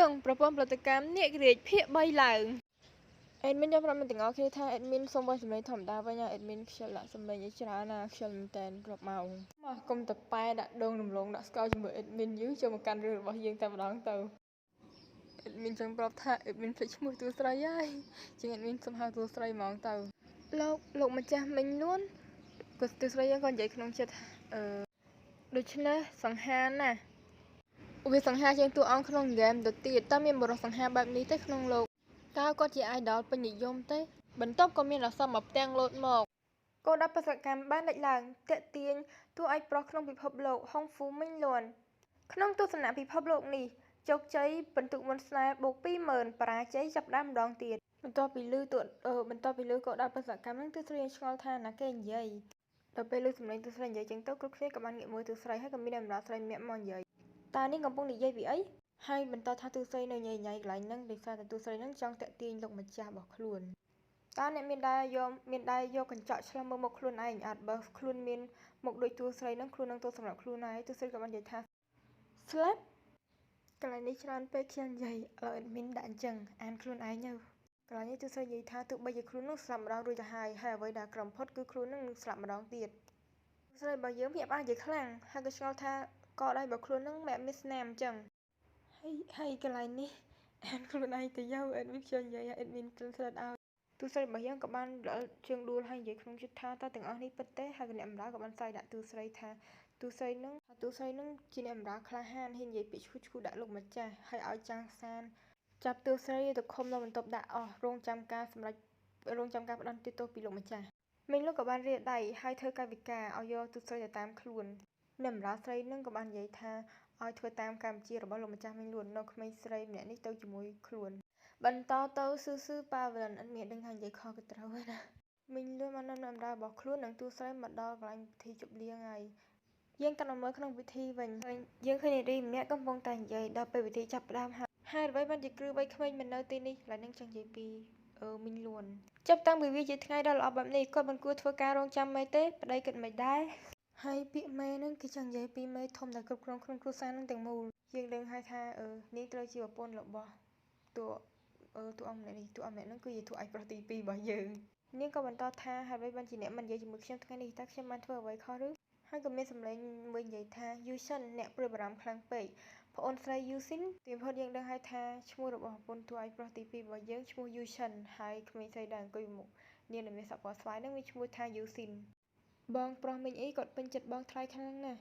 រឿងប្រព័ន្ធផលិតកម្មនាគរាជភាគ3ឡើងអេដមីនយកប្រាប់មិនទាំងអស់គ្នាថាអេដមីនសូមបើសម្លេងធម្មតាវិញអេដមីនខ្ជិលដាក់សម្លេងឲ្យច្រើនណាខ្ជិលមែនតើរាប់ម៉ោងមកកុំតប៉ែដាក់ដងរំលងដាក់ស្កោជាមួយអេដមីនយូចូលមកកាន់រឿងរបស់យើងតែម្ដងទៅអេដមីនចង់ប្រាប់ថាអេដមីនភ្លេចឈ្មោះតួស្រីហើយជាងអេដមីនសុំហៅតួស្រីហ្មងទៅលោកម្ចាស់មិញនួនក៏តួស្រីយើងក៏និយាយក្នុងចិត្តដូច្នេះសង្ហាណាវាសង្ហាជាងតួអង្គក្នុងហ្គេមទៅទៀតតើមានបរិសង្ហាបែបនេះទេក្នុងលោកតើគាត់ជា idol ពេញនិយមទេបន្ទាប់ក៏មានអសមមកផ្ទាំងលោតមកគោលដៅបេសកកម្មបានលេចឡើងតាក់ទាញតួឯកប្រុសក្នុងពិភពលោកហុងហ្វូមិញលួនក្នុងទស្សនៈពិភពលោកនេះជោគជ័យបន្ទុកមុនស្នេហ៍បូក 20000 បរាជ័យចាប់ផ្ដើមម្ដងទៀតបន្ទាប់ពីឮគោលដៅបេសកកម្មហ្នឹងទើបស្រីឆ្ងល់ថាណាគេនិយាយដល់ពេលឮសម្លេងទស្សនៈនិយាយចឹងទៅគ្រប់គ្នាក៏បានងាកមើលទស្សស្រីហើយក៏មានអំណាចស្រីម្នាក់មកនិយាយតើនេះកំពុងនិយាយពីអីហើយបន្តថាទូស្រីនៅញ៉ៃកន្លែងហ្នឹងដោយសារតែទូស្រីហ្នឹងចង់តាក់ទាញលោកម្ចាស់របស់ខ្លួនតើអ្នកមានដែរយកកញ្ចក់ឆ្លុះមើលមុខខ្លួនឯងអត់បើខ្លួនមានមុខដូចទូស្រីហ្នឹងខ្លួននឹងទោសសម្រាប់ខ្លួនហើយទូស្រីក៏បាននិយាយថាស្លាប់កន្លែងនេះច្រើនពេកខ្ញុំនិយាយអេដមីនដាក់អញ្ចឹងអានខ្លួនឯងទៅកន្លែងនេះទូស្រីនិយាយថាទោះបីជាខ្លួននឹងស្លាប់ម្ដងរួចទៅហើយអ្វីដែលក្រំផុតគឺខ្លួននឹងស្លាប់ម្ដងទៀតទូស្រីរបស់យើងភ្ញាក់ផ្អើលនិយាយខ្លាំងហើយក៏ឆ្ងល់ថាក៏ដែរបើខ្លួននឹងមិនមានស្នាមអញ្ចឹងហើយកន្លែងនេះអានខ្លួនឯងទៅយកអេដមីនខ្ញុំនិយាយអេដមីនស្លាប់ឲ្យទូស្រីរបស់យើងក៏បានជើងដួលហើយនិយាយក្នុងចិត្តថាតើទាំងអស់នេះពិតទេហើយអ្នកបម្រើក៏បានផ្សាយដាក់ទូស្រីថាទូស្រីនឹងជាអ្នកបម្រើក្លាហានហ៊ាននិយាយពាក្យឈ្គូដាក់លោកម្ចាស់ហើយឲ្យចាំងសានចាប់ទូស្រីទៅឃុំនៅបន្ទប់ដាក់អស់រងចាំការផ្ដន្ទាទោសពីលោកម្ចាស់មិញលោកក៏បានរៀបដៃហើយធ្វើកាយវិការឲ្យយកទូស្រីទៅតាមខ្លួនអ្នកបម្រើស្រីនឹងក៏បាននិយាយថាឲ្យធ្វើតាមការបញ្ជារបស់លោកម្ចាស់មិញលួននៅក្មេងស្រីម្នាក់នេះទៅជាមួយខ្លួនបន្តទៅស៊ឺប៉ាវិលិនអត់មានដឹងថានិយាយខុសក៏ត្រូវហើយណាមិញលួនបាននាំដំណើររបស់ខ្លួននិងទូស្រីមកដល់កន្លែងពិធីជប់លៀងហើយយើងកាន់តែមើលក្នុងពិធីវិញយើងឃើញនារីម្នាក់កំពុងតែនិយាយដល់ពេលពិធីចាប់ផ្ដើមហើយអ្វីបានជាគ្រូវ័យក្មេងមិននៅទីនេះឡើយនឹងចង់និយាយពីមិញលួនចាប់តាំងពីវាជាថ្ងៃដ៏ល្អបែបនេះគាត់មិនគួរធ្វើការរងចាំមេទេប្តីគិតមិនដែរហើយពាក្យមេហ្នឹងគេចង់និយាយពីមេធំដែលគ្រប់គ្រងក្នុងគ្រួសារហ្នឹងទាំងមូលយើងដឹងហើយថានេះត្រូវជាប្រពន្ធរបស់តួអង្គម្នាក់នេះតួអង្គម្នាក់ហ្នឹងគឺជាតួឯកប្រុសទី2របស់យើងនាងក៏បន្តថាហេតុអ្វីបានជាអ្នកមិននិយាយជាមួយខ្ញុំថ្ងៃនេះតើខ្ញុំបានធ្វើអ្វីខុសឬហើយក៏មានសម្លេងមួយនិយាយថាយូសិនអ្នកព្រួយបារម្ភខ្លាំងពេកប្អូនស្រីយូស៊ីនទីបំផុតយើងដឹងហើយថាឈ្មោះរបស់ប្រពន្ធតួឯកប្រុសទី2របស់យើងឈ្មោះយូសិនហើយក្មេងស្រីដែលអង្គុយមុខនាងដែលមានសក់ពណ៌ស្វាយហ្នឹងមានឈ្មោះថាយូស៊ីនបងប្រុសមិញអីគាត់ពេញចិត្តបងថ្លៃខ្លាំងណាស់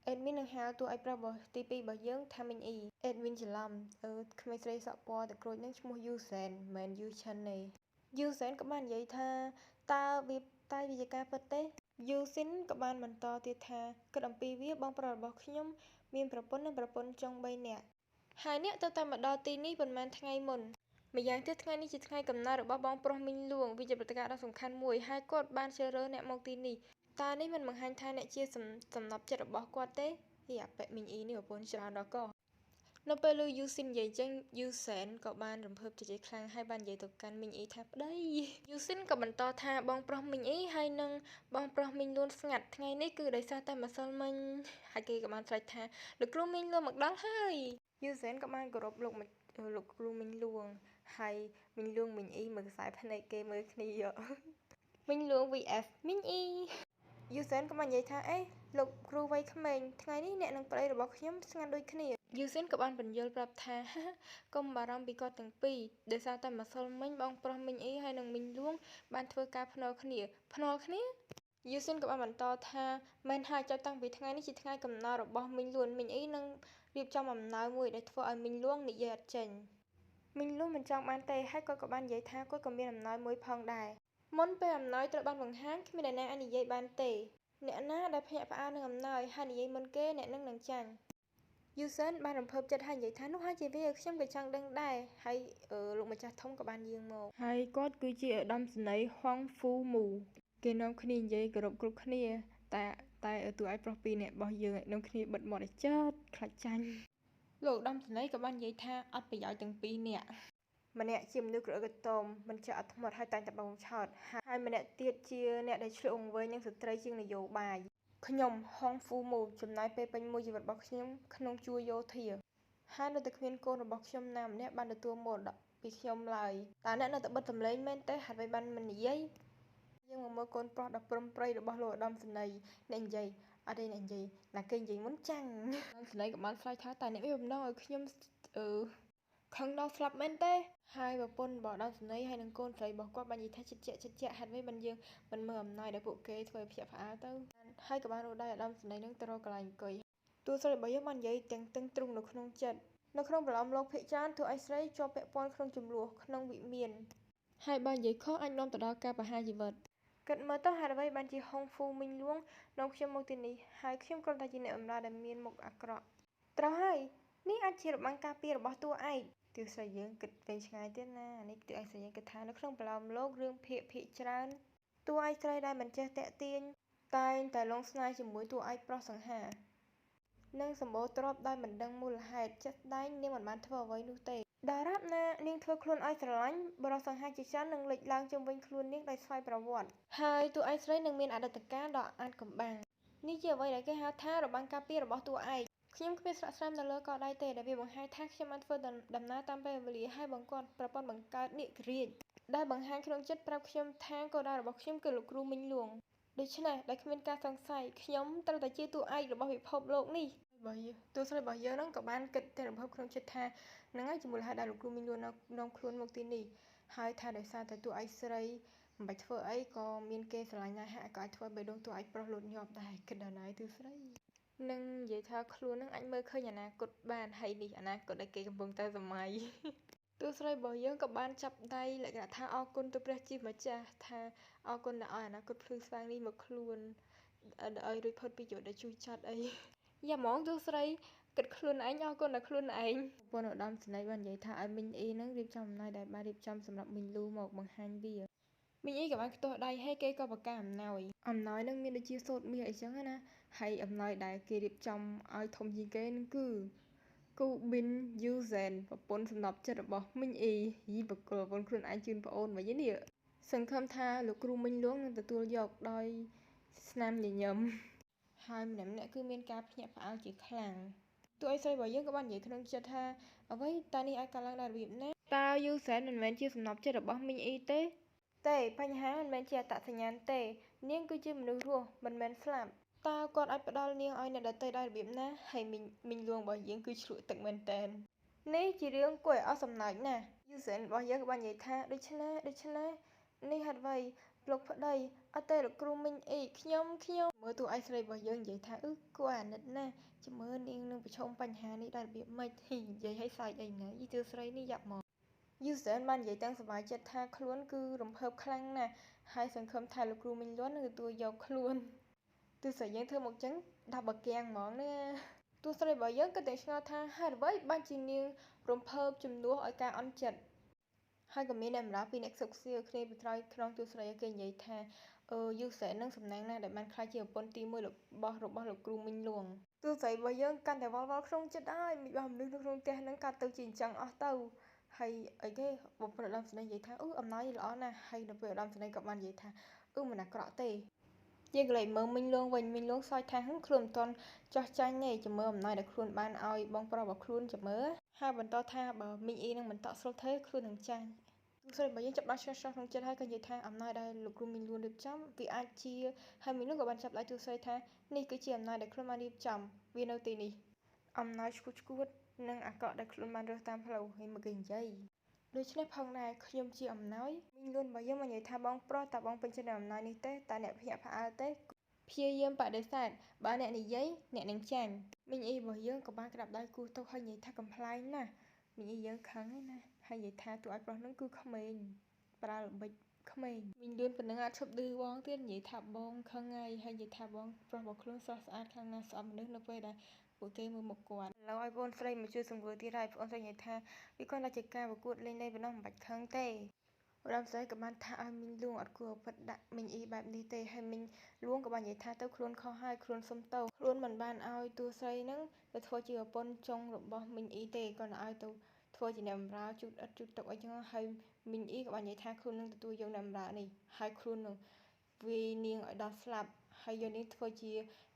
អេដមីននឹងហៅតួឯកប្រុសរបស់ទី2របស់យើងថាមិញអ៊ីអេដមីនច្រឡំក្មេងស្រីសក់ពណ៌ទឹកក្រូចនឹងឈ្មោះយូសែនមិនមែនយូឆិនទេយូសែនក៏បាននិយាយថាតើវាជាការពិតទេយូស៊ីនក៏បានបន្តទៀតថាគិតអំពីវាបងប្រុសរបស់ខ្ញុំមានប្រពន្ធនិងប្រពន្ធចុង3នាក់ហើយអ្នកទៅតែមកដល់ទីនេះប៉ុន្មានថ្ងៃមុនម្យ៉ាងទៀតថ្ងៃនេះជាថ្ងៃកំណើតរបស់បងប្រុសមីងលួងវាជាព្រឹត្តិការណ៍ដ៏សំខាន់មួយហើយគាត់បានជ្រើសរើសអ្នកមកទីនេះតើនេះមិនបង្ហាញថាអ្នកជាសំណប់ចិត្តរបស់គាត់ទេអាប៉ិមីងអ៊ីនេះប្រពន្ធច្រើនដល់កនៅពេលឮយូស៊ីននិយាយចឹងយូសែនក៏បានរំភើបចិត្តខ្លាំងហើយបាននិយាយទៅកាន់មីងអ៊ីថាប្តីយូស៊ីនក៏បន្តថាបងប្រុសមីងអ៊ីហើយនឹងបងប្រុសមីងលួនស្ងាត់ថ្ងៃនេះគឺដោយសារតែម្សិលមិញហើយគេក៏បានស្រែកថាលោកគ្រូមីងលួនមកដល់ហើយយូសែនក៏បានគោរពលោកគ្រូមីងលួងហើយមីងលួងមីងអ៊ីមើលខ្សែភ្នែកគេមើលគ្នាមីងលួង vs មីងអ៊ីយូសែនក៏បាននិយាយថាលោកគ្រូវ័យក្មេងថ្ងៃនេះអ្នកនិងប្តីរបស់ខ្ញុំស្ងាត់ដូចគ្នាយូសែនក៏បានបញ្យល់ប្រាប់ថាកុំបារម្ភពីគាត់ទាំងពីរដោយសារតែម្សិលមិញបងប្រុសមីងអ៊ីហើយនិងមីងលួងបានធ្វើការភ្នាល់គ្នាយូសែនក៏បានបន្តថាមែនហើយចាប់តាំងពីថ្ងៃនេះជាថ្ងៃកំណើតរបស់មីងលួនមីងអ៊ីនឹងរៀបចំអំណោយមួយដែលធ្វើឲ្យមីងលួងនិយាយអត់ចេញមីងលួងមិនចង់បានទេហើយគាត់ក៏បាននិយាយថាគាត់ក៏មានអំណោយមួយផងដែរមុនពេលអំណោយត្រូវបានបង្ហាញគ្មានអ្នកណាអាចនិយាយបានទេអ្នកណាដែលភ្ញាក់ផ្អើលនឹងអំណោយហើយនិយាយមុនគេអ្នកនឹងចាញ់យូសែនបានរំភើបចិត្តហើយនិយាយថានោះហើយជាវាខ្ញុំក៏ចង់ដឹងដែរហើយលោកម្ចាស់ធំក៏បានយាងមកហើយគាត់គឺជាឧត្តមសេនីយ៍ហុងហ្វូមូគេនាំគ្នានិយាយគោរពគ្រប់គ្នាតែតួឯកប្រុស2នាក់របស់យើងនាំគ្នាបិទមាត់ឲ្យចើតខ្លាចចាញ់លោកឧត្តមសេនីយ៍ក៏បាននិយាយថាអត់ប្រយោជន៍ទាំង2នាក់ម្នាក់ជាមនុស្សក្រអឺកតមមិនចេះអត់ធ្មត់ហើយតែងតែបងឆោតហើយម្នាក់ទៀតជាអ្នកដែលឆ្លុះអង្វែងនឹងស្ត្រីជាងនយោបាយខ្ញុំហុងហ្វូមូចំណាយពេលពេញមួយជីវិតរបស់ខ្ញុំក្នុងជួរយោធា ហើយនៅតែគ្មានកូនរបស់ខ្ញុំណាម្នាក់បានទទួលមរតកពីខ្ញុំឡើយតើអ្នកនៅតែបិទសម្លេងមែនទេហេតុអ្វីបានមិននិយាយយើងមកមើលកូនប្រុសដ៏ព្រំប្រៃរបស់លោកឧត្តមសេនីយ៍អ្នកនិយាយអត់ទេអ្នកនិយាយណាគេនិយាយមុនចាំងឧត្តមសេនីយ៍ក៏បានឆ្លើយថាតើអ្នកមានបំណងឲ្យខ្ញុំខឹងដល់ស្លាប់មែនទេហើយប្រពន្ធរបស់ឧត្តមសេនីយ៍ហើយនឹងកូនស្រីរបស់គាត់បាននិយាយថាជិតជាក់ហេតុអ្វីបានយើងមិនមើលអំណោយដែលពួកគេធ្វើឲ្យភ្ញាក់ផ្អើលទៅហើយក៏បានរកដៃឧត្តមសេនីយ៍នឹងទៅរកកន្លែងអង្គុយតួស្រីរបស់យើងបាននិយាយទាំងតឹងទ្រូងនៅក្នុងចិត្តនៅក្នុងប្រឡំលោកភិកច្រើនធ្វើឲ្យស្រីជាប់ពាក់ព័ន្ធក្នុងចំនួនក្នុងវិមានហើយបើនិយាយខុសអាចនាំទៅដល់ការប្រហារជីវិតគិតមើលទៅហេតុអ្វីបានជាហុងហ្វូមីងលួងនាំខ្ញុំមកទីនេះហើយខ្ញុំគ្រាន់តែជាអ្នកបម្រើដែលមានមុខអាក្រក់ត្រូវហើយនេះអាចជារបាំងការពាររបស់តួឯកទិសស្រីយើងគិតវែងឆ្ងាយទៀតណានេះទិសឯកស្រីយើងគិតថានៅក្នុងប្រឡំលោករឿងភាគច្រើនតួឯកស្រីដែលមិនចេះតាក់ទាញតែងតែលងស្នេហ៍ជាមួយតួឯកប្រុសសង្ហានិងសម្បូរទ្រព្យដោយមិនដឹងមូលហេតុជាក់ស្ដែងនាងមិនបានធ្វើអ្វីនោះទេដរាបណានាងធ្វើខ្លួនឲ្យស្រឡាញ់បរិសង្ហាជាច្រើននឹងលេចឡើងជុំវិញខ្លួននាងដោយស្វ័យប្រវត្តិហើយតួឯកស្រីនឹងមានអតីតកាលដ៏អាថ៌កំបាំងនេះជាអ្វីដែលគេហៅថារបាំងការពាររបស់តួឯកខ្ញុំគ្មានស្រាក់ស្រាមនៅលើកដៃទេដែលវាបង្ហាញថាខ្ញុំបានធ្វើដំណើរតាមពេលវេលាហើយបង្គាប់ប្រព័ន្ធបង្កើតនាគរាជដែលបង្ហាញក្នុងចិត្តប្រាប់ខ្ញុំថាគោលដៅរបស់ខ្ញុំគឺលោកគ្រូមីងលួងដូច្នេះដែលគ្មានការសង្ស័យខ្ញុំត្រូវតែជាតួឯករបស់ពិភពលោកនេះតួស្រីរបស់យើងនឹងក៏បានគិតតែរំភើបក្នុងចិត្តថានឹងហើយជាមូលហេតុដែលលោកគ្រូមីងលួងនាំខ្លួនមកទីនេះហើយថាដោយសារតែតួឯកស្រីមិនបាច់ធ្វើអីក៏មានគេស្រឡាញ់ដែរហាក់ក៏អាចធ្វើបេះដូងតួឯកប្រុសលូតញាប់ដែរគិតដល់ណាយតួស្រីនឹងនិយាយថាខ្លួននឹងអាចមើលឃើញអនាគតបានហើយនេះអនាគតដែលគេកំពុងតែសម័យតួស្រីរបស់យើងក៏បានចាប់ដៃលក្ខណៈថាអរគុណទៅព្រះជាម្ចាស់ថាអរគុណដែលឲ្យអនាគតភ្លឺស្វាងនេះមកខ្លួនឲ្យរួចផុតពីជីវិតដែលជូរចត់អីយ៉ាហ្មងតួស្រីគិតខ្លួនឯងអរគុណដល់ខ្លួនឯងប្រពន្ធឧត្តមសេនីយ៍បាននិយាយថាឲ្យមីងអ៊ីនឹងរៀបចំអំណោយដែលបានរៀបចំសម្រាប់មីងលូមកបង្ហាញវាមីងអ៊ីក៏បានខ្ទាស់ដៃហើយគេក៏ប្រកាសអំណោយនឹងមានដូចជាសូត្រមាសអីចឹងណាហើយអំណោយដែលគេរៀបចំឲ្យធំជាងគេនឹងគឺគូប៊ីនយូសែនប្រពន្ធសំណប់ចិត្តរបស់មីងអ៊ីយីបកលប្រពន្ធខ្លួនឯងជូនប្អូនវិញនេះសង្ឃឹមថាលោកគ្រូមីងលួងនឹងទទួលយកដោយស្នាមញញឹមហើយម្នាក់គឺមានការភ្ញាក់ផ្អើលជាខ្លាំងតួឯកស្រីរបស់យើងក៏បាននិយាយក្នុងចិត្តថាអ្វីតើនេះអាចកើតឡើងដោយរបៀបណាតើយូសែនមិនមែនជាសំណប់ចិត្តរបស់មីងអ៊ីទេបញ្ហាមិនមែនជាអត្តសញ្ញាណទេនាងគឺជាមនុស្សរស់មិនមែនស្លាប់តើគាត់អាចផ្ដល់នាងឲ្យអ្នកដទៃដោយរបៀបណាហើយមីងលួងរបស់យើងគឺឆ្លក់ទឹកមែនតែននេះជារឿងគួរឲ្យអស់សំណើចណាស់យូសែនរបស់យើងក៏បាននិយាយថាដូច្នេះនេះហេតុអ្វីលោកប្តីអត់ទេលោកគ្រូមីងអ៊ីខ្ញុំមើលតួឯកស្រីរបស់យើងនិយាយថាគួរអាណិតណាស់ចាំមើលនាងនឹងប្រឈមបញ្ហានេះដោយរបៀបម៉េចនិយាយឲ្យសើចអីណាយីតួស្រីនេះយ៉ាប់មកយូសែនបាននិយាយទាំងសប្បាយចិត្តថាខ្លួនគឺរំភើបខ្លាំងណាស់ហើយសង្ឃឹមថាលោកគ្រូមីងលួននឹងទទួលយកខ្លួនទោះស្រីយើងធ្វើមកចឹងដាក់បកាំងហ្មងណាទោះស្រីរបស់យើងក៏តែឆ្ងល់ថាហេតុអ្វីបានជានាងរំភើបជំនួសឲ្យការអន់ចិត្តហើយក៏មានអ្នកបម្រើពីអ្នកសុកសៀគ្នាពីក្រោយខ្នងទោះស្រីគេនិយាយថាយូសែននឹងសំណាងណាស់ដែលបានខ្លាចជាប្រពន្ធទី1របស់លោកគ្រូមីងលួងទោះស្រីរបស់យើងកាន់តែវល់ក្នុងចិត្តហើយមិនបានមនុស្សនៅក្នុងផ្ទះហ្នឹងកើតទៅជាអញ្ចឹងអស់ទៅហើយអីគេបងប្រុសឧត្តមសេនីយ៍និយាយថាអំណោយល្អណាស់ហើយនៅពេលឧត្តមសេនីយ៍ក៏បាននិយាយថាមិនអាក្រក់ទេយើងក៏លេចមើលមីងលួងវិញមីងលួងសើចថាខ្លួនមិនទាន់ចោះចាញ់ទេចាំមើលអំណោយដែលខ្លួនបានឲ្យបងប្រុសរបស់ខ្លួនចាំមើលហើយបន្តថាបើមីងអ៊ីនឹងមិនតក់ស្លុតទេខ្លួននឹងចាញ់ទោះស្រីរបស់យើងចាប់បានឆ្លោះក្នុងចិត្តហើយក៏និយាយថាអំណោយដែលលោកគ្រូមីងលួងរៀបចំវាអាចជាហើយមីងលួងក៏បានចាប់ដៃទោះស្រីថានេះគឺជាអំណោយដែលខ្លួនបានរៀបចំវានៅទីនេះអំណោយឈួតនិងអាក្រក់ដែលខ្លួនបានរើសតាមផ្លូវហើយមកគេនិយាយដូច្នេះផងដែរខ្ញុំជាអំណោយមីងលួនរបស់យើងមកនិយាយថាបងប្រុសតើបងពេញចិត្តនឹងអំណោយនេះទេតើអ្នកភ្ញាក់ផ្អើលទេព្យាយាមបដិសេធបើអ្នកនិយាយអ្នកនឹងចាញ់មីងអ៊ីរបស់យើងក៏បានក្តាប់ដៃគូទៅហើយនិយាយថាកំ pl ែងណាស់មីងអ៊ីយើងខឹងហើយណាហើយនិយាយថាតួឲ្យប្រុសនឹងគឺក្មេងប្រើល្បិចក្មេងមីងលួនប៉ុណ្ណឹងអាចឈប់ឌឺបងទៀតនិយាយថាបងខឹងហើយនិយាយថាបងប្រុសរបស់ខ្លួនស្រស់ស្អាតខ្លាំងណាស់ស្អប់មនុស្សនៅពេលដែលពួកគេមើលមុខគាត់ឥឡូវឲ្យបងស្រីមកជួយសង្គ្រោះទៀតហើយបងស្រីនិយាយថាវាគ្រាន់តែជាការប្រកួតលេងប៉ុណ្ណោះមិនបាច់ខឹងទេឧត្តមស្រីក៏បានថាឲ្យមីងលួងអត់គួរពិតដាក់មីងអ៊ីបែបនេះទេហើយមីងលួងក៏បាននិយាយថាទៅខ្លួនខុសហើយខ្លួនសុំទោសខ្លួនមិនបានឲ្យតួស្រីហ្នឹងទៅធ្វើជាប្រពន្ធចុងរបស់មីងអ៊ីទេគាត់ឲ្យទៅធ្វើជាអ្នកបម្រើជូតអិតជូតតុអីចឹងហើយមីងអ៊ីក៏បាននិយាយថាខ្លួននឹងទទួលយកអ្នកបម្រើនេះហើយខ្លួននឹងវានាងឲ្យដល់ស្លាប់ហើយយកនាងធ្វើជា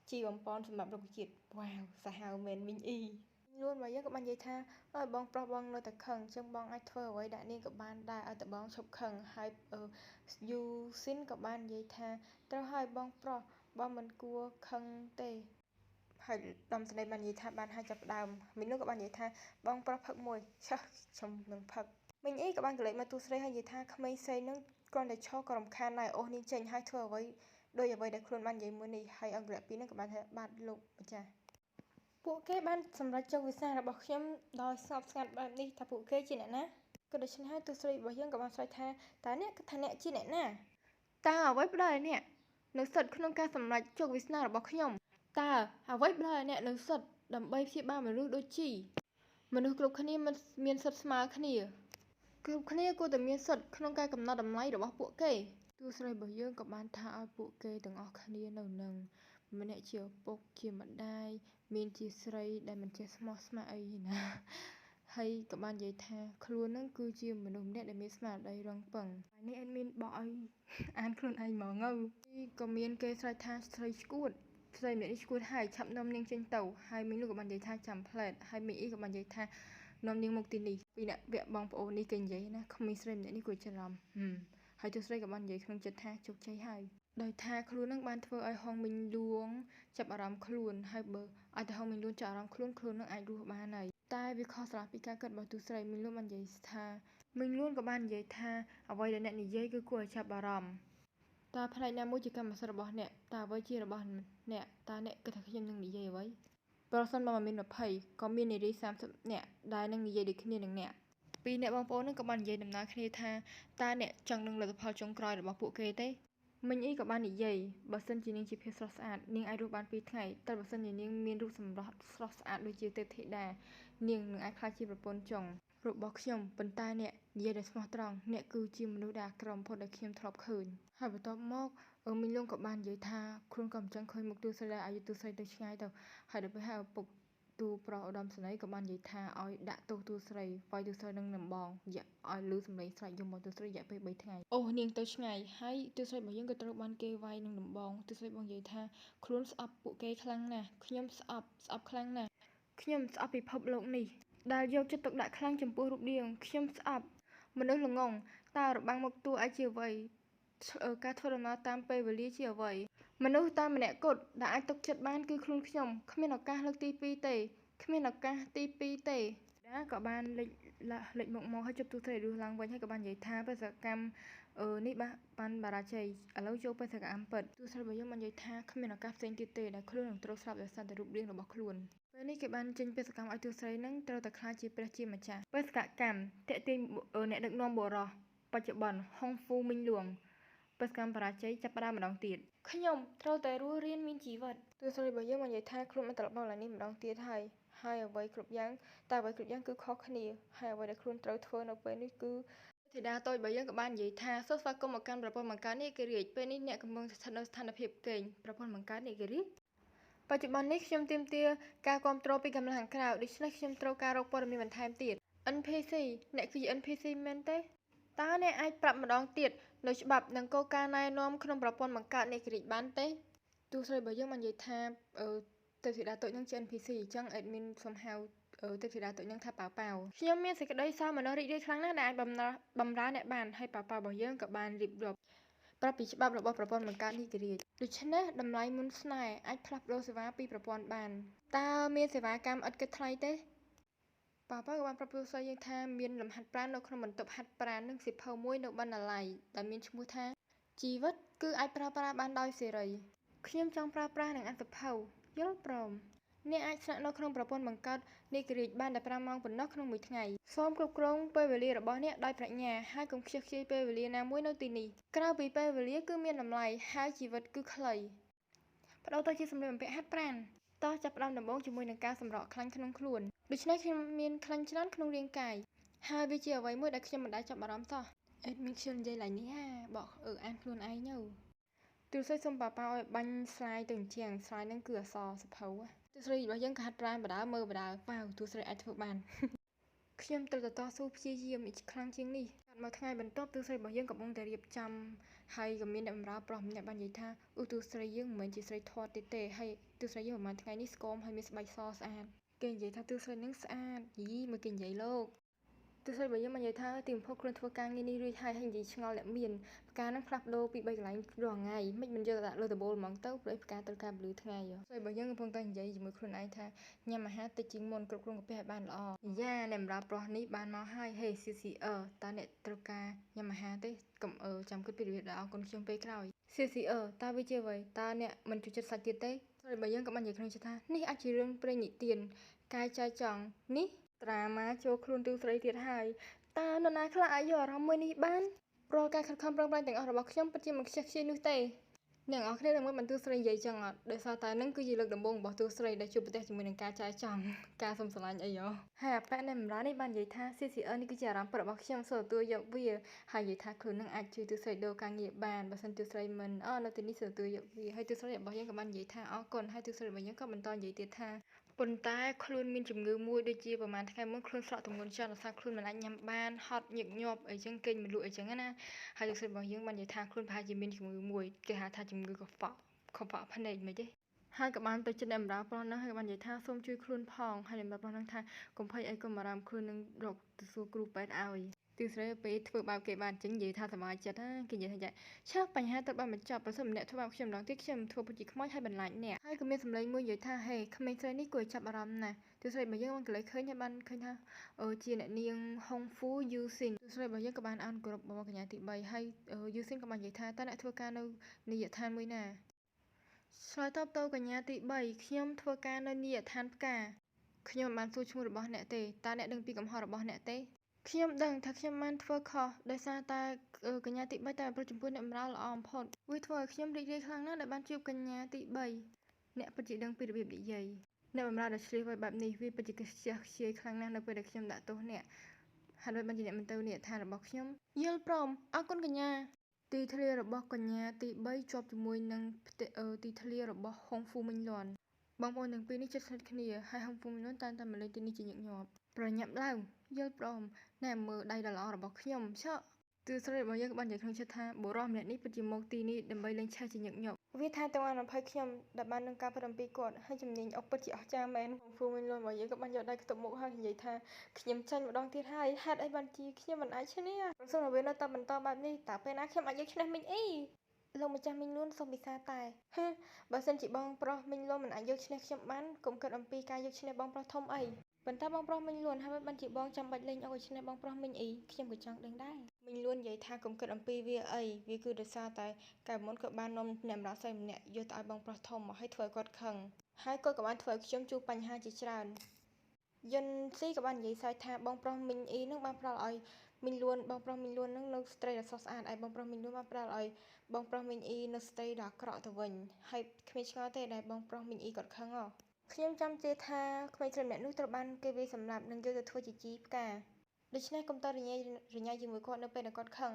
ជីបំពន់សម្រាប់រុក្ខជាតិវ៉ាវសាហាវមែនមីងអ៊ី luôn mà các bạn vậy tha ơi bong pro bong nơi tập khẩn chân bong ai thơ với đại niên các bạn đại ở tập bong chụp khẩn hai you xin các bạn vậy tha tao hai bong pro bong mình cua khẩn tê hai đầm này bạn vậy tha bạn hai chập đầm mình lúc các bạn vậy tha bong pro phật mùi chắc trong mình phật mình ý các bạn lấy mà tu sấy hai vậy tha không mấy xây nó con để cho còn khan này ô nên chênh hai thơ với đôi vậy để khuôn bạn vậy mới này hay ăn lẹ pin các bạn thấy bạn lục chả ពួកគេបានសម្រេចចុះវិសារបស់ខ្ញុំដោយស្ងប់ស្ងាត់បែបនេះថាពួកគេជាអ្នកណាក៏ដូច្នេះហើយទូស្រីរបស់យើងក៏បានឆ្លើយថាតើអ្នកគិតថាអ្នកជាអ្នកណាតើអ្វីផ្ដល់ឲ្យអ្នកនៅសិទ្ធិក្នុងការសម្រេចចុះវិសារបស់ខ្ញុំតើអ្វីផ្ដល់ឲ្យអ្នកនៅសិទ្ធិដើម្បីព្យាបាលមនុស្សដូចជីមនុស្សគ្រប់គ្នាមិនមានសិទ្ធិស្មើគ្នាគ្រប់គ្នាគួរតែមានសិទ្ធិក្នុងការកំណត់តម្លៃរបស់ពួកគេទូស្រីរបស់យើងក៏បានថាឲ្យពួកគេទាំងអស់គ្នានៅនឹងម្នាក់ជាឪពុកជាម្ដាយមានជាស្រីដែលមិនចេះស្មោះស្ម័គ្រអីណាហើយក៏បាននិយាយថាខ្លួននឹងគឺជាមនុស្សម្នាក់ដែលមានស្មារតីរឹងប៉ឹងហើយនេះអេដមីនបកឲ្យអានខ្លួនឯងហ្មងក៏មានគេស្រែកថាស្រីឈួតស្រីម្នាក់នេះឈួតហើយឆាប់នាំនាងចេញទៅហើយមីងនោះក៏បាននិយាយថាចាំផ្លែតហើយមីអ៊ីក៏បាននិយាយថានាំនាងមកទីនេះពីអ្នកវគ្គបងប្អូននេះគេនិយាយណាគ្មានស្រីម្នាក់នេះគួរច្រឡំហើយទូស្រីក៏បាននិយាយក្នុងចិត្តថាជោគជ័យហើយដោយថាខ្លួននឹងបានធ្វើឲ្យហងមីងលួងចាប់អារម្មណ៍ខ្លួនហើយបើឲ្យតែហងមីងលួងចាប់អារម្មណ៍ខ្លួននឹងអាចរស់បានហើយតែវាខុសស្រឡះពីការគិតរបស់ទូស្រីមីងលួងបាននិយាយថាមីងលួងក៏បាននិយាយថាអ្វីដែលអ្នកនិយាយគឺគួរឲ្យចាប់អារម្មណ៍តើផ្នែកណាមួយជាកម្មសិទ្ធិរបស់អ្នកតើអ្វីជារបស់អ្នកតើអ្នកគិតថាខ្ញុំនឹងនិយាយអ្វីប្រសិនបើមាន20ក៏មាននារី30នាក់ដែលនឹងនិយាយដូចគ្នានឹងអ្នកពីអ្នកបងប្អូននឹងក៏បាននិយាយដំណើរគ្នាថាតើអ្នកចង់នឹងលទ្ធផលចុងក្រោយរបស់ពួកគេទេមិញអ៊ីក៏បាននិយាយបើសិនជានាងជាភាពស្រស់ស្អាតនាងអាចរស់បាន2ថ្ងៃតែបើសិនជានាងមានរូបសម្រស់ស្រស់ស្អាតដូចជាទេពធីតានាងនឹងអាចក្លាយជាប្រពន្ធចុងរបស់ខ្ញុំប៉ុន្តែអ្នកនិយាយដោយស្មោះត្រង់អ្នកគឺជាមនុស្សដែលអាក្រក់បំផុតដែលខ្ញុំធ្លាប់ឃើញហើយបន្ទាប់មកមីងលងក៏បាននិយាយថាខ្លួនក៏មិនចង់ឃើញមុខទូស្រីដែលអាយុទូស្រីទៅឆ្ងាយទៅហើយដល់ពេលហើយឪពុកទូប្រុសឧត្តមសេនីយ៍ក៏បាននិយាយថាឲ្យដាក់ទោសទូស្រីវាយទូស្រីនឹងដំបងឲ្យលឺសម្លេងស្រែកយំរបស់ទូស្រីរយៈពេល3ថ្ងៃអូនាងទៅឆ្ងាយហើយទូស្រីរបស់យើងក៏ត្រូវបានគេវាយនឹងដំបងទូស្រីបងនិយាយថាខ្លួនស្អប់ពួកគេខ្លាំងណាស់ខ្ញុំស្អប់ខ្លាំងណាស់ខ្ញុំស្អប់ពិភពលោកនេះដែលយកចិត្តទុកដាក់ខ្លាំងចំពោះរូបរាងខ្ញុំស្អប់មនុស្សល្ងងតើរបាំងមុខតួឯជាអ្វីការធ្វើដំណើរតាមពេលវេលាជាអ្វីមនុស្សតែម្នាក់គត់ដែលអាចទុកចិត្តបានគឺខ្លួនខ្ញុំគ្មានឱកាសលើកទី2ទេគ្មានឱកាសទី2ទេដែរក៏បានលេចមកឲ្យជប់ទូស្រីរស់ឡើងវិញហើយក៏បាននិយាយថាបេសកកម្មនេះបានបារាជ័យឥឡូវចូលបេសកកម្មពិតទូស្រីរបស់យើងបាននិយាយថាគ្មានឱកាសផ្សេងទៀតទេដែលខ្លួននឹងត្រូវស្លាប់ដោយសារតែរូបរាងរបស់ខ្លួនពេលនេះគេបានចេញបេសកកម្មឲ្យទូស្រីនឹងត្រូវតែខ្លាចជាព្រះជាម្ចាស់បេសកកម្មតាក់ទាញអ្នកដឹកនាំបុរសបច្ចុប្បន្នហុងហ្វូមីងលួងបេសកកម្មបរាជ័យចាប់ផ្ដើមម្ដងទៀតខ្ញុំត្រូវតែរស់រានមានជីវិតទូស្រីរបស់យើងបាននិយាយថាខ្លួនមិនត្រឡប់មកឡើយនេះម្ដងទៀតហើយអ្វីគ្រប់យ៉ាងតែអ្វីគ្រប់យ៉ាងគឺខុសគ្នាហើយអ្វីដែលខ្លួនត្រូវធ្វើនៅពេលនេះគឺធីតាតូចរបស់យើងក៏បាននិយាយថាសូមស្វាគមន៍មកកាន់ប្រពន្ធបង្កើតនេះគេរាជពេលនេះអ្នកកំពុងស្ថិតនៅស្ថានភាពកេងប្រពន្ធបង្កើតនេះគេរាជបច្ចុប្បន្ននេះខ្ញុំទាមទារការគ្រប់គ្រងពីកម្លាំងខាងក្រៅដូច្នេះខ្ញុំត្រូវការរកព័ត៌មានបន្ថែមទៀត NPC អ្នកគឺជា NPC មែនទេតើអ្នកអាចប្រាប់ម្ដងទៀតនៅច្បាប់និងគោលការណ៍ណែនាំក្នុងប្រព័ន្ធបង្កើតនៃគិរិចបានទេទូស្រីរបស់យើងបាននិយាយថាទេពធីតាតូចនឹងជា NPC អញ្ចឹង admin សូមហៅទេពធីតាតូចនឹងថាប៉ៅប៉ៅខ្ញុំមានសេចក្តីសោមនស្សរីករាយខ្លាំងណាស់ដែលអាចបម្រើអ្នកបានហើយប៉ៅប៉ៅរបស់យើងក៏បានរៀបរាប់ប្រាប់ពីច្បាប់របស់ប្រព័ន្ធបង្កើតនីតិរាជដូច្នេះតម្លៃមុនស្នេហ៍អាចផ្លាស់ប្ដូរសេវាពីប្រព័ន្ធបានតើមានសេវាកម្មឥតគិតថ្លៃទេប៉ៅប៉ៅក៏បានប្រាប់ទូស្រីយើងថាមានលំហាត់ប្រាណនៅក្នុងបន្ទប់ហាត់ប្រាណនិងសៀវភៅមួយនៅបណ្ណាល័យដែលមានឈ្មោះថាជីវិតគឺអាចប្រើប្រាស់បានដោយសេរីខ្ញុំចង់ប្រើប្រាស់នឹងអត្ថភៅយល់ព្រមអ្នកអាចស្នាក់នៅក្នុងប្រព័ន្ធបង្កើតនីតិរាជបានតែ5ម៉ោងប៉ុណ្ណោះក្នុងមួយថ្ងៃសូមគ្រប់គ្រងពេលវេលារបស់អ្នកដោយប្រាជ្ញាហើយកុំខ្ជះខ្ជាយពេលវេលាណាមួយនៅទីនេះក្រៅពីពេលវេលាគឺមានតម្លៃហើយជីវិតគឺខ្លីបដូរទៅជាសម្លៀកបំពាក់ហាត់ប្រាណតោះចាប់ផ្ដើមដំបូងជាមួយនឹងការសម្រក់ខ្លាញ់ក្នុងខ្លួនដូច្នេះខ្ញុំមានខ្លាញ់ច្រើនក្នុងរាងកាយហើយវាជាអ្វីមួយដែលខ្ញុំមិនដែលចាប់អារម្មណ៍សោះអេដមីនខ្ញុំនិយាយឡើងនេះបកអានខ្លួនឯងទៅទូស្រីសុំប៉ាប៉ាឲ្យបាញ់ស្លាយទៅអញ្ចឹងស្លាយហ្នឹងគឺអក្សរសភៅទូស្រីរបស់យើងក៏ហាត់ប្រាណបដើមើលបដើប៉ាវទូស្រីអាចធ្វើបានខ្ញុំត្រូវតែតស៊ូព្យាយាមខ្លាំងជាងនេះមួយថ្ងៃបន្ទាប់ទូស្រីរបស់យើងកំពុងតែរៀបចំហើយក៏មានអ្នកបម្រើប្រុសម្នាក់បាននិយាយថាទូស្រីយើងមិនមែនជាស្រីធាត់ទេហើយទូស្រីយើងប្រហែលថ្ងៃនេះស្គមហើយមានស្បែកសស្អាត គេនិយាយថាទូស្រីនឹងស្អាតយីមកគេនិយាយលោកទូស្រីបើយើងមកនិយាយថាទីបំផុតខ្លួនធ្វើការងារនេះរួចហើយនិយាយឆ្ងល់អ្នកមានផ្កានឹងផ្លាស់ប្ដូរពី3កន្លែងរាល់ថ្ងៃមិនមិនយកដាក់លើដបូលហ្មងទៅព្រោះផ្កាត្រូវការពលឺថ្ងៃស្រីបើយើងកំពុងតែនិយាយជាមួយខ្លួនឯងថាញ៉ាំអាហារតិចជាងមុនគ្រប់គ្រងកាពះឲ្យបានល្អយ៉ាអ្នកបម្រើប្រុសនេះបានមកហើយហេស៊ីស៊ីអឺតើអ្នកត្រូវការញ៉ាំអាហារទេកុំចាំគិតពីរបៀបដែលអរគុណខ្ញុំពេលក្រោយស៊ីស៊ីអឺតើវាជាអ្វីតើអ្នកមិនជួយចិត្តសាច់ទៀតទេស្រីបើយើងក៏បាននិយាយក្នុងចិត្តថានេះអាចជារឿងព្រេងនិទានកាយចៃចង់នេះត្រាម៉ាចូលខ្លួនទូស្រីទៀតហើយតើនរណាខ្លះអាចយកអារម្មណ៍មួយនេះបានរាល់ការខិតខំប្រឹងប្រែងទាំងអស់របស់ខ្ញុំពិតជាមិនខ្ជះខ្ជាយនោះទេអ្នកនរគ្នានឹងមើលបានទូស្រីនិយាយចឹងអត់ដោយសារតែនឹងគឺជាលើកដំបូងរបស់ទូស្រីដែលជួបប្រទះជាមួយនឹងការចែកចង់ការសុំស្រឡាញ់អីហ៎ហើយអាប៉ែអ្នកបម្រើនេះបាននិយាយថា CCR នេះគឺជាអារម្មណ៍ពិតរបស់ខ្ញុំសូមទទួលយកវាហើយនិយាយថាខ្លួននឹងអាចជួយទូស្រីដូរការងារបានបើសិនទូស្រីមិននៅទីនេះសូមទទួលយកវាហើយទូស្រីរបស់យើងក៏បាននិយាយថាអរគុណហើយទូស្រីរបស់យើងក៏បន្តនិយាយទៀតថាប៉ុន្តែខ្លួនមានជំងឺមួយដូចជាប្រហែលថ្ងៃមុនខ្លួនស្រកទម្ងន់ចង់ដោយសារខ្លួនមិនអាចញ៉ាំបានហត់ញឹកញាប់អីចឹងគេងមិនលក់អីចឹងណាហើយលោកស្រីរបស់យើងបាននិយាយថាខ្លួនប្រហែលជាមានជំងឺមួយគេហៅថាជំងឺកខ្វក់ភ្នែកមិនទេហើយក៏បានទៅចិត្តអ្នកបម្រើប្រុសហ្នឹងហើយក៏បាននិយាយថាសូមជួយខ្លួនផងហើយអ្នកបម្រើប្រុសហ្នឹងថាកុំភ័យអីកុំបារម្ភខ្លួននឹងរកទៅសួរគ្រូពេទ្យឲ្យទីស្រីពេលធ្វើបាបគេបានចឹងនិយាយថាសប្បាយចិត្តណាគេនិយាយថាឆើបញ្ហាត្រូវបានបញ្ចប់ប្រសិនម្នាក់ធ្វើបាបខ្ញុំម្ដងទៀតខ្ញុំធ្វើពុតជាខ្មោចហើយបន្លាចអ្នកហើយក៏មានសម្លេងមួយនិយាយថាហេក្មេងស្រីនេះគួរចាប់អារម្មណ៍ណាស់ទីស្រីរបស់យើងបានកន្លែងឃើញហើយបានឃើញថាជាអ្នកនាងហុងហ្វូយូស៊ីនទីស្រីរបស់យើងក៏បានអានគោរពរបស់កញ្ញាទី3ហើយយូស៊ីនក៏បាននិយាយថាតើអ្នកធ្វើការនៅនាយកដ្ឋានមួយណាឆ្លើយតបទៅកញ្ញាទី3ខ្ញុំធ្វើការនៅនាយកដ្ឋានផ្កាខ្ញុំបានសួរឈ្មោះរបស់អ្នកទេតើអ្នកដឹងពីកំហុសរបស់អ្នកទេខ្ញុំដឹងថាខ្ញុំបានធ្វើខុសដោយសារតែកញ្ញាទី3តែប្រចំពោះអ្នកបម្រើល្អបំផុតវាធ្វើឲ្យខ្ញុំរីករាយខ្លាំងណាស់ដែលបានជួបកញ្ញាទី3អ្នកពិតជាដឹងពីរបៀបនិយាយអ្នកបម្រើដែលឆ្លៀសវៃបែបនេះវាពិតជាខ្ជះខ្ជាយខ្លាំងណាស់នៅពេលដែលខ្ញុំដាក់ទោសអ្នកហើយបានជាអ្នកមិនទៅនាយកដ្ឋានរបស់ខ្ញុំយល់ព្រមអរគុណកញ្ញាទីធ្លារបស់កញ្ញាទី3ជាប់ជាមួយនឹងទីធ្លារបស់ហុងហ្វូមិញលន់បងប្អូនទាំងពីរនេះជិតស្និទ្ធគ្នាហើយហុងហ្វូមិញលន់តែមកលេងទីនេះជាញឹកញាប់ប្រញាប់ឡើងយល់ព្រមណែមើលដៃដ៏ល្អរបស់ខ្ញុំឆក់ទូស្រីរបស់យើងក៏បាននិយាយក្នុងចិត្តថាបុរសម្នាក់នេះពិតជាមកទីនេះដើម្បីលេងឆេះជាញឹកញាប់វាថាទាំងអភ័យខ្ញុំដែលបាននឹងការពិតអំពីគាត់ហើយជំនាញអុកពិតជាអស្ចារ្យមែនហុងហ្វូមិញលន់របស់យើងក៏បានយកដៃខ្ទប់មុខហើយនិយាយថាខ្ញុំចាញ់ម្ដងទៀតហើយហេតុអីបានជាខ្ញុំមិនអាចឈ្នះប្រសិនបើវានៅតែបន្តបែបនេះតើពេលណាខ្ញុំអាចយកឈ្នះមិញអីលោកម្ចាស់មីងលួនសូមពិសាតែបើសិនជាបងប្រុសមីងលួនមិនអាចយកឈ្នះខ្ញុំបានកុំគិតអំពីការយកឈ្នះបងប្រុសធំអីប៉ុន្តែបងប្រុសមីងលួនហើយបានជាបងចាំបាច់លេងអុកឲ្យឈ្នះបងប្រុសមីងអីខ្ញុំក៏ចង់ដឹងដែរមីងលួននិយាយថាកុំគិតអំពីវាអីវាគឺដោយសារតែកាលមុនក៏បាននាំអ្នកបម្រើស្រីម្នាក់យកទៅឲ្យបងប្រុសធំមកឲ្យធ្វើឲ្យគាត់ខឹងហើយគាត់ក៏បានធ្វើឲ្យខ្ញុំជួបបញ្ហាជាច្រើនយុនស៊ីក៏បាននិយាយស្រាយថាបងប្រុសមីងអ៊ីនឹងបានផ្ដល់ឲ្យមីងលួនបងប្រុសមីងលួននឹងនៅស្ត្រីដ៏ស្រស់ស្អាតហើយបងប្រុសមីងលួនបានផ្ដល់ឲ្យបងប្រុសមីងអ៊ីនៅស្ត្រីដ៏អាក្រក់ទៅវិញហើយគ្មានឆ្ងល់ទេដែលបងប្រុសមីងអ៊ីគាត់ខឹងខ្ញុំចាំជឿថាក្មេងស្រីម្នាក់នោះត្រូវបានគេវាយសម្លាប់និងយកទៅធ្វើជាជីផ្កាដូច្នេះកុំតរញ៉ៃជាមួយគាត់នៅពេលដែលគាត់ខឹង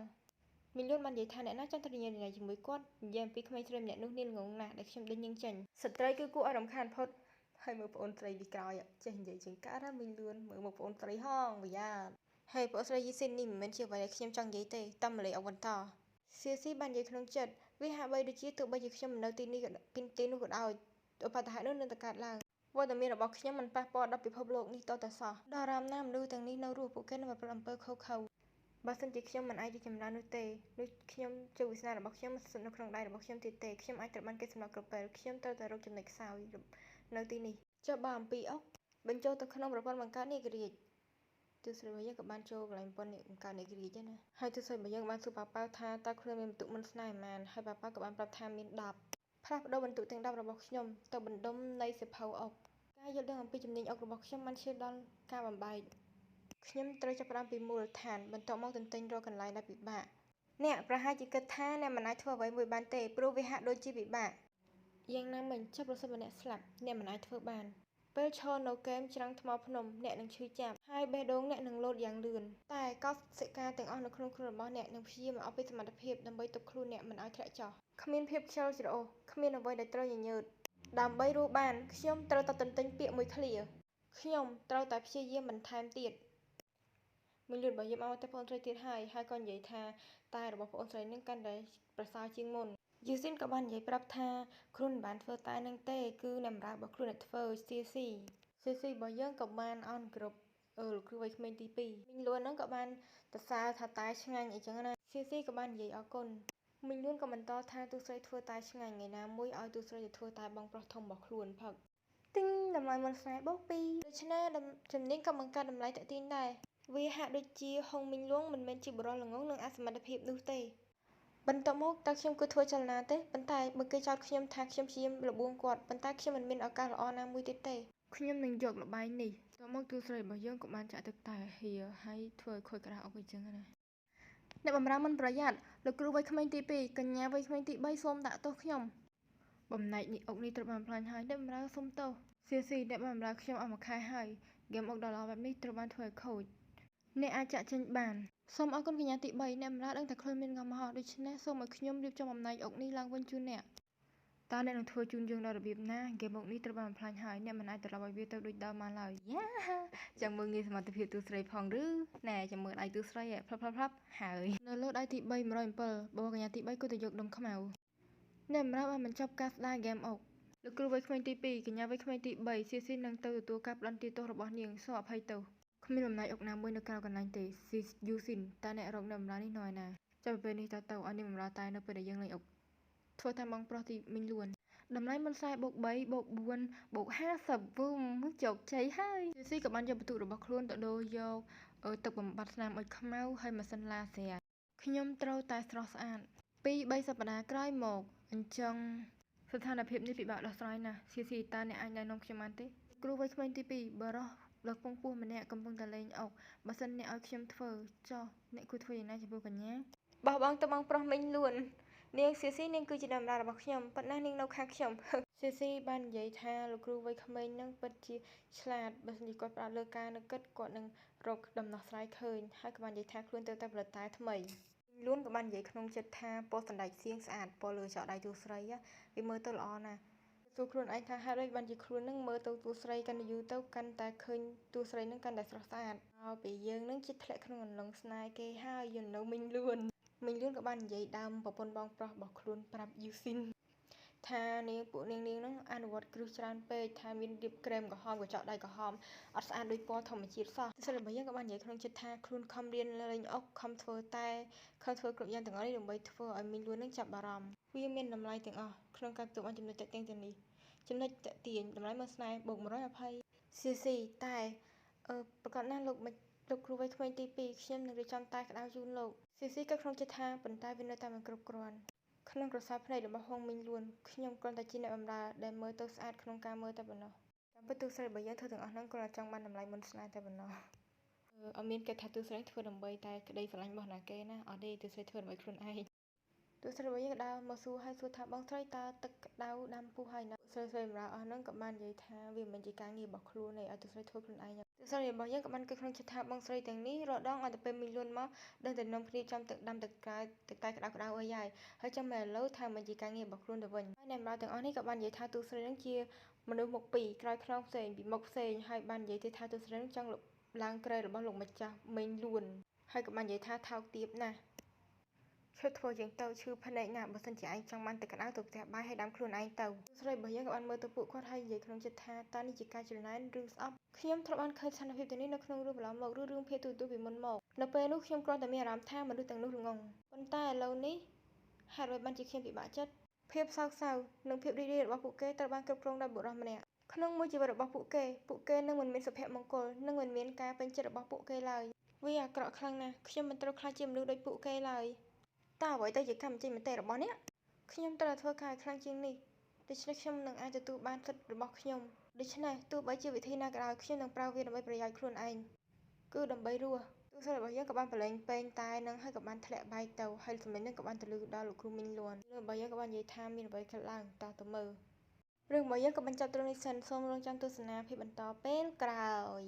មីងលួនបាននិយាយថាអ្នកណាចង់ទៅរញ៉ៃជាមួយគាត់និយាយអំពីក្មេងស្រីម្នាក់នោះនាងងងណាស់ដែលខ្ញុំដេញនាងចេញស្ត្រីគឺគួរឲ្យរំខានផុតហើយមើលប្អូនស្រីពីក្រោយចេះនិយាយជាងកើតណាមីងលួនមើលមកប្អូនស្រីហងវាយ៉ាហើយប្អូនស្រីយីស៊ីននេះមិនមែនជាអ្វីដែលខ្ញុំចង់និយាយទេតាមម្លេះអវបន្តសៀស៊ីបាននិយាយក្នុងចិត្តវាហាក់បីដូចជាទោះបីជាខ្ញុំមិននៅទីនេះក៏ដោយឧបទ្ទហេតុនោះនឹងតែកើតឡើងវត្តមានរបស់ខ្ញុំមិនប៉ះពាល់ដល់ពិភពលោកនេះតទៅសោះដល់រាមណាមនុស្សទាំងនេះនៅរស់ពួកគេនឹងប្រព្រឹត្តអំពើខុសខើបើសិនជាខ្ញុំមិនអាចរីកចម្រើននោះទេនោះខ្ញុំជោគវាសនារបស់ខ្ញុំមិនស្ថិតនៅក្នុងដៃរបស់ខ្ញុំទៀតទេខ្ញុំអាចត្រូវបានគេសម្លាប់គ្រប់ពេលខ្ញុំត្រូវតែរកចំណុចខ្សោយនៅទីនេះចុះបើអំពីអុកបញ្ចូលទៅក្នុងប្រព័ន្ធបង្កើតនាគរាជទូស្រីរបស់យើងក៏បានចូលកន្លែងប្រព័ន្ធបង្កើតនាគរាជដែរណាហើយទូស្រីរបស់យើងបានសួរប៉ាប៉ាថាតើខ្លួនមានបន្ទុកមិនស្នេហ៍ប៉ុន្មានហើយប៉ាប៉ាក៏បានប្រាប់ថាមាន10ផ្លាស់ប្ដូរបន្ទុកទាំង10របស់ខ្ញុំទៅបណ្ដុំនៃសិភៅអុកការយល់ដឹងអំពីជំនាញអុករបស់ខ្ញុំបានឈានដល់ការបំបែកខ្ញុំត្រូវចាប់ផ្ដើមពីមូលដ្ឋានបន្ទាប់មកទន្ទិញរកកន្លែងដែលពិបាកអ្នកប្រហែលជាគិតថាអ្នកមិនអាចធ្វើអ្វីមួយបានទេព្រោះវាហាក់ដូចជាពិបាកយ៉ាងណាមិញចុះប្រសិនបើអ្នកស្លាប់អ្នកមិនអាចធ្វើបានពេលឈរនៅគែមច្រាំងថ្មភ្នំអ្នកនឹងឈឺចាប់ហើយបេះដូងអ្នកនឹងលោតយ៉ាងលឿនតែកោសិកាទាំងអស់នៅក្នុងខ្លួនរបស់អ្នកនឹងព្យាយាមឲ្យពីសមត្ថភាពដើម្បីទប់ខ្លួនអ្នកមិនឲ្យធ្លាក់ចុះគ្មានភាពខ្ជិលច្រអូសគ្មានអ្វីដែលត្រូវញញើតដើម្បីរស់បានខ្ញុំត្រូវតែទន្ទិញពាក្យមួយឃ្លាខ្ញុំត្រូវតែព្យាយាមបន្ថែមទៀតមីងលួនរបស់យើងមកតែប្អូនស្រីទៀតហើយក៏និយាយថាតែរបស់ប្អូនស្រីនឹងកាន់តែប្រសើរជាងមុនយូស៊ីនក៏បាននិយាយប្រាប់ថាខ្លួនមិនបានធ្វើតែនឹងទេគឺអ្នកបម្រើរបស់ខ្លួនអ្នកធ្វើ CC CC របស់យើងក៏បានអន់គ្រប់លោកគ្រូវ័យក្មេងទី2មីងលួនហ្នឹងក៏បានសរសើរថាតែឆ្ងាញ់អីចឹងណា CC ក៏បាននិយាយអរគុណមីងលួនក៏បន្តថាទូស្រីធ្វើតែឆ្ងាញ់ថ្ងៃណាមួយឲ្យទូស្រីទៅធ្វើតែបងប្រុសធំរបស់ខ្លួនផឹកទិញតម្លៃមុនស្នេហ៍បូក2ដូច្នេះជំនាញក៏បង្កើតតម្លៃតាក់ទាញដែរវាហាក់ដូចជាហុងមីងលួងមិនមែនជាបុរសល្ងងនឹងអសមត្ថភាពនោះទេបន្ទាប់មកតើខ្ញុំគួរធ្វើចលនាទេប៉ុន្តែបើគេចោទខ្ញុំថាខ្ញុំជាលបួងគាត់ប៉ុន្តែខ្ញុំមិនមានឱកាសល្អណាមួយទៀតទេខ្ញុំនឹងយកលបាយនេះតមកទូស្រីរបស់យើងក៏បានចាក់ទឹកតែហៀហើយធ្វើឲ្យខូចក្តារអុកអីចឹងណាអ្នកបម្រើមិនប្រយ័ត្នលោកគ្រូវ័យក្មេងទី2កញ្ញាវ័យក្មេងទី3សូមដាក់ទោសខ្ញុំបំណែកនេះអុកនេះត្រូវបានផ្លាញ់ហើយអ្នកបម្រើសូមទោសCCអ្នកបម្រើខ្ញុំអស់មួយខែហើយហ្គេមអុកដ៏ល្អបែបនេះត្រូវបានធ្វើឲ្យខូចអ្នកអាចចាក់ចេញបានសូមអរគុណកញ្ញាទី3អ្នកបម្រើដឹងតែខ្លួនមានកំហុសដូច្នេះសូមឲ្យខ្ញុំរៀបចំបំណែកអុកនេះឡើងវិញជូនអ្នកតើអ្នកនឹងធ្វើជូនយើងដល់របៀបណាហ្គេមអុកនេះត្រូវបានបំផ្លាញហើយអ្នកមិនអាចត្រឡប់ឲ្យវាទៅដូចដើមបានឡើយយ៉ាចាំមើលងាយសមត្ថភាពទូស្រីផងឬណែចាំមើលដៃទូស្រីផ្លាប់ហើយនៅលើដៃទី3 107បបកញ្ញាទី3គួរតែយកដុំខ្មៅអ្នកបម្រើបានបញ្ចប់ការស្ដារហ្គេមអុកលោកគ្រូវ័យក្មេងទី2កញ្ញាវ័យក្មេងទី3 CC នឹងទៅទទួលការផ្ដន្ទាទោសរបស់នាងសូមអភ័យទោសគ្មានបំណែកអុកណាមួយនៅក្រៅកន្លែងទេយូស៊ីនតើអ្នករកអ្នកបម្រើនេះនៅឯណាចាប់ពីពេលនេះតទៅឲ្យនាងបម្រើតែនៅពេលដែលយើងលេងអុកធ្វើតាមបងប្រុសទីមីងលួនតម្លៃមុនខ្សែបូក3បូក4បូក50វ៉ូមជោគជ័យហើយ CC ក៏បានយកបន្ទុករបស់ខ្លួនទៅដូរយកទឹកបំបត្តិស្នាមអុចខ្មៅហើយម៉ាស៊ីនឡាស៊ែរខ្ញុំត្រូវតែស្រស់ស្អាត2-3សប្តាហ៍ក្រោយមកអញ្ចឹងស្ថានភាពនេះពិបាកដោះស្រាយណាស់ CC តើអ្នកអាចណែនាំខ្ញុំបានទេគ្រូវ័យក្មេងទី2បរោះលោកពងពោះម្នាក់កំពុងតែលេងអុកបើសិនអ្នកឲ្យខ្ញុំធ្វើចុះអ្នកគួរធ្វើយ៉ាងណាចំពោះកញ្ញាបោះបង់ទៅបងប្រុសមីងលួននាង CC នាងគឺជាដំណើររបស់ខ្ញុំប៉ុន្តែនាងនៅខាងខ្ញុំ CC បាននិយាយថាលោកគ្រូវ័យក្មេងនឹងពិតជាឆ្លាតបើសិនជាគាត់ផ្ដោតលើការនឹកគិតគាត់នឹងរកដំណោះស្រាយឃើញហើយក៏បាននិយាយថាខ្លួនទៅតែផលិតតែថ្មីលួនក៏បាននិយាយក្នុងចិត្តថាពណ៌សណ្ដែកសៀងស្អាតពណ៌លើចកដៃទូស្រីវាមើលទៅល្អណាស់សួរខ្លួនឯងថាហេតុអីបានជាខ្លួននឹងមើលទៅទូស្រីកាន់តែយូរទៅកាន់តែឃើញទូស្រីនឹងកាន់តែស្រស់ស្អាតហើយពេលយើងនឹងជិតធ្លាក់ក្នុងអន្លង់ស្នេហ៍គេហើយយល់នៅមីងលួនក៏បាននិយាយដើមប្រពន្ធបងប្រុសរបស់ខ្លួនប្រាប់យូស៊ីនថាពួកនាងនឹងអនុវត្តគ្រឹះច្រើនពេកថាមានរៀបក្រែមក្រហមកញ្ចក់ដៃក្រហមអត់ស្អាតដូចពណ៌ធម្មជាតិសោះសិស្សរបស់យើងក៏បាននិយាយក្នុងចិត្តថាខ្លួនខំរៀនលេងអុកខំធ្វើគ្រប់យ៉ាងទាំងអស់នេះដើម្បីធ្វើឲ្យមីងលួននឹងចាប់អារម្មណ៍វាមានតម្លៃទាំងអស់ក្នុងការទទួលបានចំណុចតាក់ទាញទាំងនេះចំណុចតាក់ទាញតម្លៃមើលស្នេហ៍បូក120 CC តែប្រកាសណាស់លោកគ្រូវ័យក្មេងទី2ខ្ញុំនឹងរៀបចំតែក្តៅជូនលោក CC ក៏ក្នុងចិត្តថាប៉ុន្តែវានៅតែមិនគ្រប់គ្រាន់ក្នុងក្រសែភ្នែករបស់ហុងមីងលួនខ្ញុំគ្រាន់តែជាអ្នកបម្រើដែលមើលទៅស្អាតក្នុងការមើលតែប៉ុណ្ណោះតាមពិតទូស្រីរបស់យើងធ្វើទាំងអស់ហ្នឹងគ្រាន់តែចង់បានតម្លៃមុនស្នេហ៍តែប៉ុណ្ណោះអត់មានគិតថាទូស្រីធ្វើដើម្បីតែក្តីស្រឡាញ់របស់ណាគេណាអត់ទេទូស្រីធ្វើដើម្បីខ្លួនឯងទូស្រីរបស់យើងដើរមកសួរថាបងស្រីតើទឹកក្តៅដាំពុះហើយណាស្រីបម្រើអស់ហ្នឹងក៏បាននិយាយថាវាមិនជាការងាររបស់ខ្លួនទេឲ្យទូស្រីធ្វើខ្លួនឯងទូស្រីរបស់យើងក៏បានគិតក្នុងចិត្តថាបងស្រីទាំងនេះរដងឲ្យតែពេលមីងលួនមកដឹងតែនាំគ្នាចាំទឹកដាំទឹកតែក្តៅអីហើយចាំតែឥឡូវថាមិនជាការងាររបស់ខ្លួនទៅវិញហើយអ្នកបម្រើទាំងអស់នេះក៏បាននិយាយថាទូស្រីនឹងជាមនុស្សមុខពីរក្រោយខ្នងផ្សេងពីមុខផ្សេងហើយបាននិយាយទៀតថាទូស្រីនឹងចង់ឡើងក្រែរបស់លោកម្ចាស់មីងលួនហើយក៏បាននិយាយថាថោកទាបណាស់ឈប់ធ្វើជាងទៅឈឺភ្នែកណាស់បើសិនជាឯងចង់បានទឹកក្តៅទៅផ្ទះបាយហើយដាំខ្លួនឯងទៅស្រីរបស់យើងក៏បានមើលទៅពួកគាត់ហើយនិយាយក្នុងចិត្តថាតើនេះជាការច្រណែនឬស្អប់ខ្ញុំធ្លាប់បានឃើញស្ថានភាពទាំងនេះនៅក្នុងរឿងកន្លងមកឬរឿងភាគទូទៅពីមុនមកនៅពេលនោះខ្ញុំគ្រាន់តែមានអារម្មណ៍ថាមនុស្សទាំងនោះល្ងងប៉ុន្តែឥឡូវនេះហេតុអ្វីបានជាខ្ញុំពិបាកចិត្តភាពសោកសៅនិងភាពរីករាយរបស់ពួកគេត្រូវបានគ្រប់គ្រងដោយបុរសម្នាក់ក្នុងមួយជីវិតរបស់ពួកគេនឹងមិនមានសុភមង្គលនិងមិនមានការពេញចិត្តរបស់ពួកគេឡើយវាអាក្រក់ខ្លាំងណាស់ខ្ញុំមិនត្រូវខ្លាចជាមនុស្សដូចពួកគេឡើយតើអ្វីទៅជាកម្មចេញមតិរបស់អ្នកខ្ញុំត្រូវធ្វើការឲ្យខ្លាំងជាងនេះដូច្នេះខ្ញុំនឹងអាចទទួលបានសិទ្ធិរបស់ខ្ញុំដូច្នេះទោះបីជាវិធីណាក៏ដោយខ្ញុំនឹងប្រើវាដើម្បីប្រយោជន៍ខ្លួនឯងគឺដើម្បីរស់ទូរស័ព្ទរបស់យើងក៏បានប្រឡែងពេងតែនឹងហើយក៏បានធ្លាក់បែកទៅហើយសំឡេងនឹងក៏បានទៅលឺដល់លោកគ្រូមីងលួនរបស់យើងក៏បាននិយាយថាមានអ្វីកើតឡើងតោះទៅមើលរឿងរបស់យើងក៏បញ្ចប់ត្រឹមនេះសិនសូមរងចាំទស្សនាភាពបន្តពេលក្រោយ